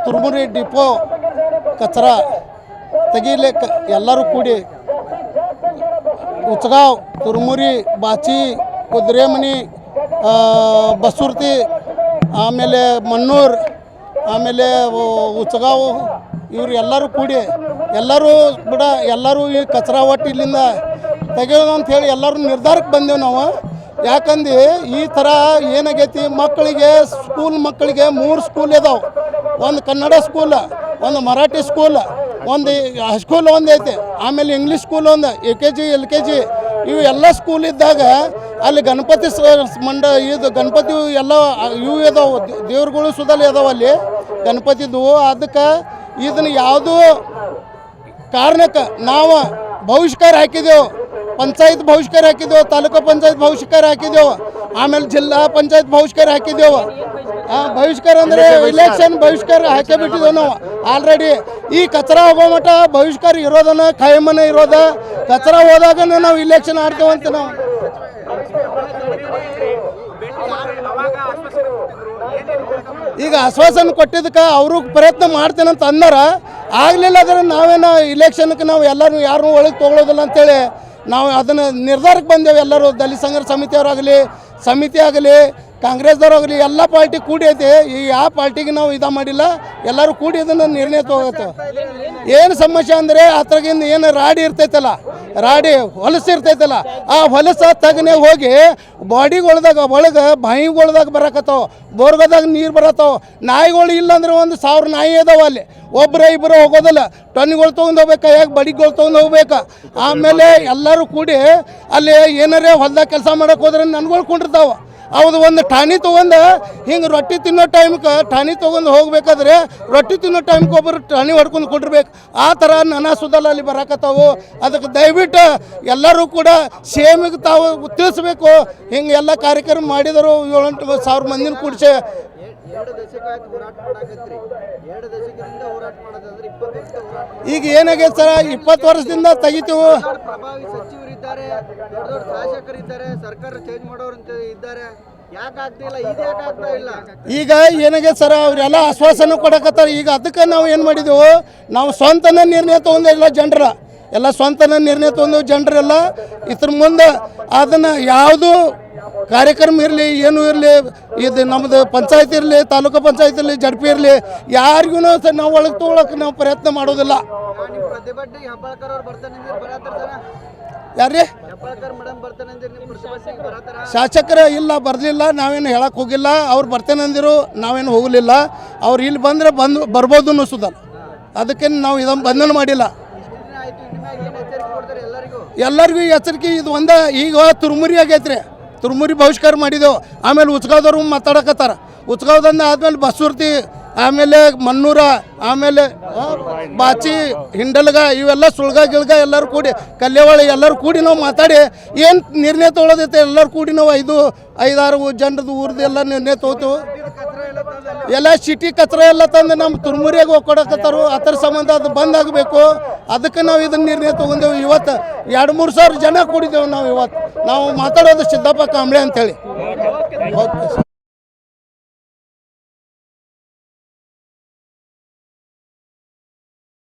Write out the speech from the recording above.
ತುರ್ಮುರಿ depot ಕಚರಾ ತೆಗೀಲಿಕ್ಕೆ ಎಲ್ಲರೂ ಕೂಡಿ ಉಚ್ಗಾವ್, ತುರ್ಮುರಿ, ಬಾಚಿ, ಕುದುರೆಮನಿ, ಬಸುರ್ತಿ, ಆಮೇಲೆ ಮನ್ನೂರು, ಆಮೇಲೆ ಉಚ್ಗಾವ್ ಇವ್ರು ಎಲ್ಲರೂ ಕೂಡಿ ಎಲ್ಲರೂ ಈ ಕಚರಾ ಒಟ್ಟು ಇಲ್ಲಿಂದ ತೆಗೆಯೋದು ಅಂತ ಹೇಳಿ ಎಲ್ಲರೂ ನಿರ್ಧಾರಕ್ಕೆ ಬಂದೆವು ನಾವು. ಯಾಕಂದ್ರೆ ಈ ಥರ ಏನಾಗೈತಿ, ಮಕ್ಕಳಿಗೆ ಮಕ್ಕಳಿಗೆ 3 ಸ್ಕೂಲ್ ಇದಾವೆ. ಒಂದು ಕನ್ನಡ ಸ್ಕೂಲ್, ಒಂದು ಮರಾಠಿ ಸ್ಕೂಲ್, ಒಂದು ಹೈಸ್ಕೂಲ್ ಒಂದು ಐತೆ, ಆಮೇಲೆ ಇಂಗ್ಲೀಷ್ ಸ್ಕೂಲ್ ಒಂದು AKG LKG ಇವು ಎಲ್ಲ ಸ್ಕೂಲ್ ಇದ್ದಾಗ ಅಲ್ಲಿ ಗಣಪತಿ ಇದು ಗಣಪತಿ ಎಲ್ಲ ಇವು ಇದಾವೆ, ದೇವ್ರುಗಳು ಸುದಲಿ ಇದಾವೆ ಅಲ್ಲಿ ಗಣಪತಿದು. ಅದಕ್ಕೆ ಇದನ್ನು ಯಾವುದೂ ಕಾರಣಕ್ಕೆ ನಾವು ಬಹಿಷ್ಕಾರ ಹಾಕಿದೆವು. ಪಂಚಾಯತ್ ಬಹಿಷ್ಕಾರ ಹಾಕಿದೆವು, ತಾಲೂಕು ಪಂಚಾಯತ್ ಬಹಿಷ್ಕಾರ ಹಾಕಿದೆವು, ಆಮೇಲೆ ಜಿಲ್ಲಾ ಪಂಚಾಯತ್ ಬಹಿಷ್ಕಾರ ಹಾಕಿದೆವು. ಬಹಿಷ್ಕಾರ ಅಂದರೆ ಇಲೆಕ್ಷನ್ ಬಹಿಷ್ಕಾರ ಹಾಕಿಬಿಟ್ಟಿದ್ದೆವು ನಾವು ಆಲ್ರೆಡಿ. ಈ ಕಚರಾ ಹೋಗೋ ಮಟ್ಟ ಬಹಿಷ್ಕಾರ ಇರೋದನ್ನ ಖಾಯಮನೆ ಇರೋದ, ಕಚರಾ ಹೋದಾಗ ನಾವು ಇಲೆಕ್ಷನ್ ಆಡ್ತೇವಂತ ನಾವು. ಈಗ ಆಶ್ವಾಸನೆ ಕೊಟ್ಟಿದ್ದಕ್ಕೆ ಅವರು ಪ್ರಯತ್ನ ಮಾಡ್ತೇನಂತ ಅಂದಾರ. ಆಗಲಿಲ್ಲ ಅಂದ್ರೆ ನಾವೇನೋ ಇಲೆಕ್ಷನ್ಗೆ ನಾವು ಎಲ್ಲರೂ ಯಾರನ್ನೂ ಒಳಗೆ ತೊಗೊಳೋದಿಲ್ಲ ಅಂತೇಳಿ ನಾವು ಅದನ್ನು ನಿರ್ಧಾರಕ್ಕೆ ಬಂದೇವು. ಎಲ್ಲರೂ ದಲಿತ ಸಂಘರ್ಷ ಸಮಿತಿ ಆಗಲಿ ಕಾಂಗ್ರೆಸ್ದವ್ರಾಗಲಿ ಎಲ್ಲ ಪಾರ್ಟಿ ಕೂಡಿ ಐತಿ. ಈ ಯಾವ ಪಾರ್ಟಿಗೆ ನಾವು ಮಾಡಿಲ್ಲ, ಎಲ್ಲರೂ ಕೂಡಿ ಇದನ್ನು ನಿರ್ಣಯ ತೊಗೋತ. ಏನು ಸಮಸ್ಯೆ ಅಂದರೆ ಅದ್ರಾಗಿಂದ ಏನು ರಾಡಿ ಇರ್ತೈತಲ್ಲ, ರಾಡಿ ಹೊಲಸು ಇರ್ತೈತಲ್ಲ, ಆ ಹೊಲಸ ತಗನೆ ಹೋಗಿ ಬಾಡಿಗೊಳ್ದಾಗ ಒಳಗೆ ಬಾಯಿಗೊಳ್ದಾಗ ಬರಕತ್ತಾವ, ಬೋರ್ಗದಾಗ ನೀರು ಬರತ್ತಾವ. ನಾಯಿಗಳು ಇಲ್ಲಾಂದ್ರೆ 1000 ನಾಯಿ ಅದಾವ ಅಲ್ಲಿ. ಇಬ್ಬರು ಹೋಗೋದಿಲ್ಲ, ಟನ್ಗಳು ತೊಗೊಂಡು ಹೋಗ್ಬೇಕು, ಕೈಯಾಗ ಬಡಿಗಳು ತೊಗೊಂಡು ಹೋಗ್ಬೇಕು. ಆಮೇಲೆ ಎಲ್ಲರೂ ಕೂಡಿ ಅಲ್ಲಿ ಏನಾರೇ ಹೊಲ್ದಾಗ ಕೆಲಸ ಮಾಡೋಕೆ ಹೋದ್ರೆ ನನ್ಗಳು ಕೊಂಡಿರ್ತಾವೆ. ಹೌದು, ಒಂದು ಠಾಣಿ ತೊಗೊಂಡು ಹಿಂಗೆ ರೊಟ್ಟಿ ತಿನ್ನೋ ಟೈಮ್ಗೆ ಠಾಣಿ ತೊಗೊಂಡು ಹೋಗ್ಬೇಕಾದ್ರೆ ರೊಟ್ಟಿ ತಿನ್ನೋ ಟೈಮ್ಗೆ ಒಬ್ಬರು ಠಾಣಿ ಹೊಡ್ಕೊಂಡು ಕೊಟ್ಟಿರ್ಬೇಕು. ಆ ಥರ ನನ್ನ ಸುದಲ್ಲ ಅಲ್ಲಿ ಬರಾಕತ್ತಾವು. ಅದಕ್ಕೆ ದಯವಿಟ್ಟು ಎಲ್ಲರೂ ಕೂಡ ಸೇಮಿಗೆ ತಾವು ತಿಳಿಸ್ಬೇಕು. ಹಿಂಗೆ ಎಲ್ಲ ಕಾರ್ಯಕ್ರಮ ಮಾಡಿದರು. 7-8 ಸಾವಿರ ಮಂದಿನ ಕೂಡಿಸಿ ಈಗ ಏನಾಗೈತೆ ಸರ, 20 ವರ್ಷದಿಂದ ತೆಗಿತೀವಿ. ಈಗ ಏನಾಗೈತೆ ಸರ, ಅವರೆಲ್ಲ ಆಶ್ವಾಸನೆ ಕೊಡಕತ್ತಾರೆ. ಈಗ ಅದಕ್ಕೆ ನಾವು ಏನು ಮಾಡಿದೆವು, ನಾವು ಸ್ವಂತನ ನಿರ್ಣಯ ತೊಗೊಂಡಿಲ್ಲ. ಎಲ್ಲ ಸ್ವಂತನ ನಿರ್ಣಯ ತೊಗೊಂಡು ಜನರೆಲ್ಲ ಇದ್ರ ಮುಂದೆ ಅದನ್ನು ಯಾವುದು ಕಾರ್ಯಕ್ರಮ ಇರಲಿ ಏನೂ ಇರಲಿ, ಇದು ನಮ್ಮದು ಪಂಚಾಯತ್ ಇರಲಿ, ತಾಲೂಕು ಪಂಚಾಯತ್ ಇರಲಿ, ಜಡ್ಪಿ ಇರಲಿ, ಯಾರಿಗೂ ನಾವು ಒಳಗೆ ತೊಗೊಳಕ್ಕೆ ನಾವು ಪ್ರಯತ್ನ ಮಾಡೋದಿಲ್ಲ. ಯಾರ್ರಿ ಶಾಸಕರ ಇಲ್ಲ, ಬರಲಿಲ್ಲ, ನಾವೇನು ಹೇಳಕ್ಕೆ ಹೋಗಿಲ್ಲ. ಅವ್ರು ಬರ್ತೇನಂದಿರು, ನಾವೇನು ಹೋಗಲಿಲ್ಲ. ಅವ್ರು ಇಲ್ಲಿ ಬಂದರೆ ಬರ್ಬೋದು ಅನ್ನಿಸೋದಲ್ಲ, ಅದಕ್ಕೆ ನಾವು ಇದನ್ನು ಬಂಧನ ಮಾಡಿಲ್ಲ. ಎಲ್ಲರಿಗೂ ಎಚ್ಚರಿಕೆ ಇದು ಒಂದೇ. ಈಗ ತುರ್ಮುರಿ ಆಗೈತ್ರಿ, ತುರ್ಮುರಿ ಬಹಿಷ್ಕಾರ ಮಾಡಿದೆವು. ಆಮೇಲೆ ಉಚ್ಗಾವ್ದವ್ರು ಮಾತಾಡಕತ್ತಾರ. ಉಚ್ಗಾವ್ದಂದ ಆದಮೇಲೆ ಬಸುರ್ತಿ, ಆಮೇಲೆ ಮನ್ನೂರ, ಆಮೇಲೆ ಬಾಚಿ, ಹಿಂಡಲ್ಗ, ಇವೆಲ್ಲ ಸುಳ್ಗ ಗಿಳ್ಗ ಎಲ್ಲರೂ ಕೂಡಿ, ಕಲ್ಲೇವಾಳಿ ಎಲ್ಲರೂ ಕೂಡಿ ನಾವು ಮಾತಾಡಿ ಏನು ನಿರ್ಣಯ ತೊಗೊಳೋದೈತೆ ಎಲ್ಲರೂ ಕೂಡಿ ನಾವು 5-6 ಜನರದ್ದು ಊರದ್ದು ಎಲ್ಲ ನಿರ್ಣಯ ತೊಗೋತೇವೆ. ಎಲ್ಲ ಸಿಟಿ ಕಚರ ಎಲ್ಲ ತಂದು ನಮ್ಮ ತುರ್ಮುರಿಯಾಗ ಹೋಗ್ಕೊಡಕತ್ತಾರು. ಅದರ ಸಂಬಂಧ ಅದು ಬಂದಾಗಬೇಕು. ಅದಕ್ಕೆ ನಾವು ಇದನ್ನು ನಿರ್ಣಯ ತೊಗೊಂಡೆವು. ಇವತ್ತು 2-3 ಸಾವಿರ ಜನ ಕೂಡಿದ್ದೆವು ನಾವು. ಇವತ್ತು ನಾವು ಮಾತಾಡೋದು ಸಿದ್ದಪ್ಪ ಕಾಂಬ್ಳೆ ಅಂತೇಳಿ. ಓಕೆ.